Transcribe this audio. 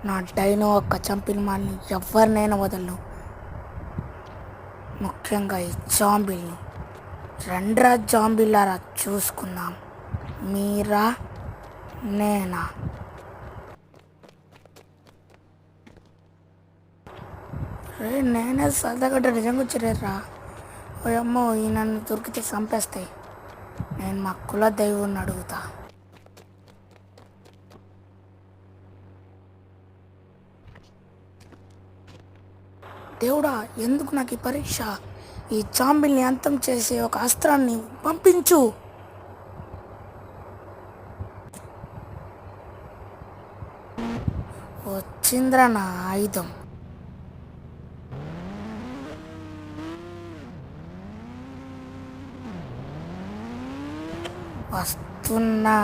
నా డైనో ఒక్క చంపిన వాళ్ళని ఎవరినైనా వదలను, ముఖ్యంగా ఈ జాంబీల్ని. రెండ్రా జాంబీలారా చూసుకుందాం, మీరా నేనా. నేనే సరదాగడ్డ నిజంగా వచ్చారా. ఓ అమ్మో, ఈ నన్ను దొరికితే చంపేస్తాయి. నేను మా కుల దైవాన్ని అడుగుతా. దేవుడా, ఎందుకు నాకు ఈ పరీక్ష? ఈ జాంబిల్ని అంతం చేసే ఒక అస్త్రాన్ని పంపించు. వచ్చింద్ర నా ఆయుధం. వస్తున్నా.